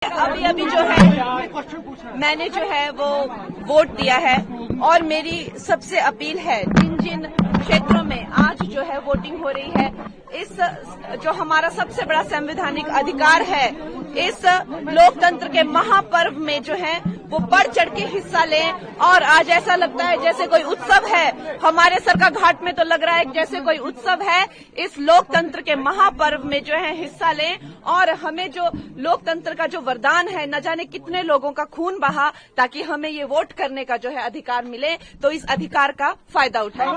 अभी जो है मैंने जो है वो वोट दिया है और मेरी सबसे अपील है जिन जिन क्षेत्रों में आज जो है वोटिंग हो रही है, इस जो हमारा सबसे बड़ा संवैधानिक अधिकार है, इस लोकतंत्र के महापर्व में जो है वो बढ़ चढ़ के हिस्सा लें। और आज ऐसा लगता है जैसे कोई उत्सव है, हमारे सरका घाट में तो लग रहा है जैसे कोई उत्सव है। इस लोकतंत्र के महापर्व में जो है हिस्सा लें और हमें जो लोकतंत्र का जो वरदान है, न जाने कितने लोगों का खून बहा ताकि हमें ये वोट करने का जो है अधिकार मिले, तो इस अधिकार का फायदा उठाएं।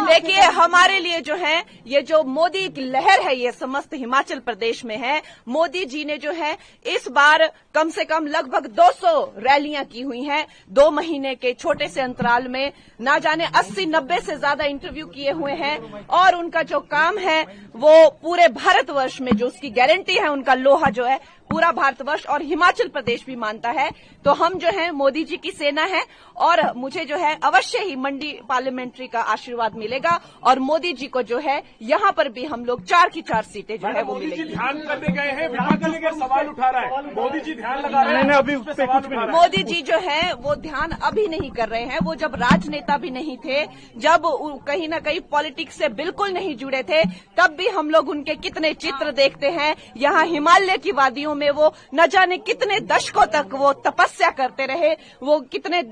देखिए, हमारे लिए जो है ये जो मोदी की लहर है ये समस्त हिमाचल प्रदेश में है। मोदी जी ने जो है इस बार कम से कम लगभग 200 रैलियां की हुई हैं। 2 महीने के छोटे से अंतराल में ना जाने 80-90 से ज्यादा इंटरव्यू किए हुए हैं और उनका जो काम है वो पूरे भारतवर्ष में जो उसकी गारंटी है, उनका लोहा जो है पूरा भारतवर्ष और हिमाचल प्रदेश भी मानता है। तो हम जो है मोदी जी की सेना है और मुझे जो है अवश्य ही मंडी पार्लियामेंट्री का आशीर्वाद मिलेगा और मोदी जी को जो है यहाँ पर भी हम लोग 4 की 4 सीटें जो है वो मिलेगी। मोदी जी ध्यान करने गए हैं, विपक्ष पर सवाल उठा रहा है। मोदी जी ध्यान लगा रहे हैं, अभी उस पे कुछ भी नहीं। मोदी जी जो है वो ध्यान अभी नहीं कर रहे हैं। वो जब राजनेता भी नहीं थे, जब कहीं न कहीं पॉलिटिक्स से बिल्कुल नहीं जुड़े थे, तब भी हम लोग उनके कितने चित्र देखते हैं। यहाँ हिमालय की वादियों में वो न जाने कितने दशकों तक वो तपस्या करते रहे, वो कितने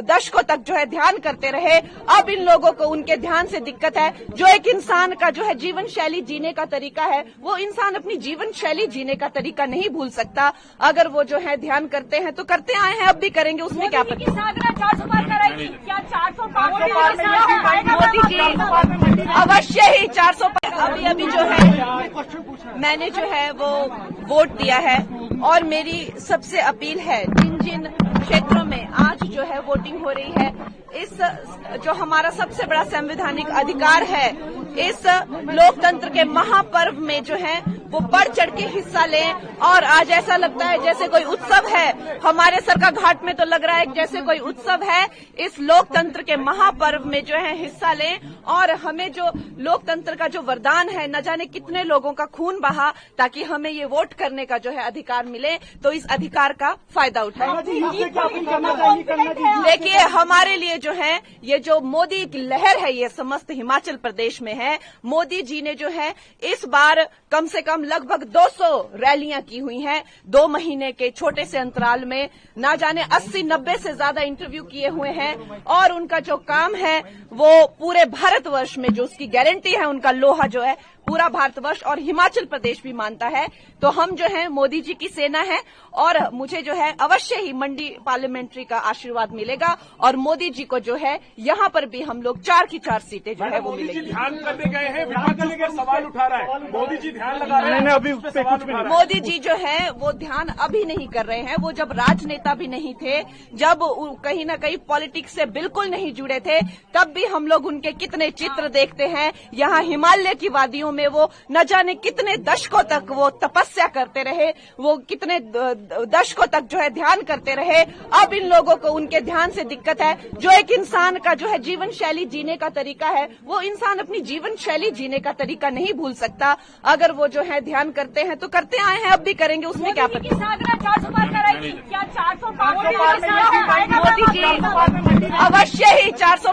दशकों तक जो है ध्यान करते रहे। अब इन लोगों को उनके ध्यान से दिक्कत है। जो एक इंसान का जो है जीवन शैली जीने का तरीका है, वो इंसान अपनी जीवन शैली जीने का तरीका नहीं भूल सकता। अगर वो जो है ध्यान करते हैं तो करते आए हैं, अब भी करेंगे, उसमें क्या पता। मोदी जी अवश्य ही 400 पार। अभी जो है मैंने जो है वो वोट दिया है और मेरी सबसे अपील है जिन जिन क्षेत्रों में आज जो है वोटिंग हो रही है, इस जो हमारा सबसे बड़ा संवैधानिक अधिकार है, इस लोकतंत्र के महापर्व में जो है वो बढ़ चढ़ के हिस्सा लें। और आज ऐसा लगता है जैसे कोई उत्सव है, हमारे सरका घाट में तो लग रहा है जैसे कोई उत्सव है। इस लोकतंत्र के महापर्व में जो है हिस्सा लें और हमें जो लोकतंत्र का जो वरदान है, न जाने कितने लोगों का खून बहा ताकि हमें ये वोट करने का जो है अधिकार मिले, तो इस अधिकार का फायदा उठाएं। देखिए, हमारे लिए जो है ये जो मोदी की लहर है ये समस्त हिमाचल प्रदेश में है। मोदी जी ने जो है इस बार कम से कम लगभग 200 रैलियां की हुई हैं। 2 महीने के छोटे से अंतराल में ना जाने 80-90 से ज्यादा इंटरव्यू किए हुए हैं और उनका जो काम है वो पूरे भारतवर्ष में जो उसकी गारंटी है, उनका लोहा जो है पूरा भारतवर्ष और हिमाचल प्रदेश भी मानता है। तो हम जो है मोदी जी की सेना है और मुझे जो है अवश्य ही मंडी पार्लियामेंट्री का आशीर्वाद मिलेगा और मोदी जी को जो है यहाँ पर भी हम लोग 4 की 4 सीटें जो है वो मिलेगी। मोदी जी ध्यान करने गए हैं, विपक्ष पर सवाल उठा रहा है। मोदी जी ध्यान लगा रहे हैं, अभी उस पे कुछ भी नहीं। मोदी जी जो है वो ध्यान अभी नहीं कर रहे हैं। वो जब राजनेता भी नहीं थे, जब कहीं न कहीं पॉलिटिक्स से बिल्कुल नहीं जुड़े थे, तब भी हम लोग उनके कितने चित्र देखते हैं। यहाँ हिमालय की वादियों में वो न जाने कितने दशकों तक वो तपस्या करते रहे, वो कितने दशकों तक जो है ध्यान करते रहे। अब इन लोगों को उनके ध्यान से दिक्कत है। जो एक इंसान का जो है जीवन शैली जीने का तरीका है, वो इंसान अपनी जीवन शैली जीने का तरीका नहीं भूल सकता। अगर वो जो है ध्यान करते हैं तो करते आए हैं, अब भी करेंगे, उसमें क्या पता। मोदी जी अवश्य ही 400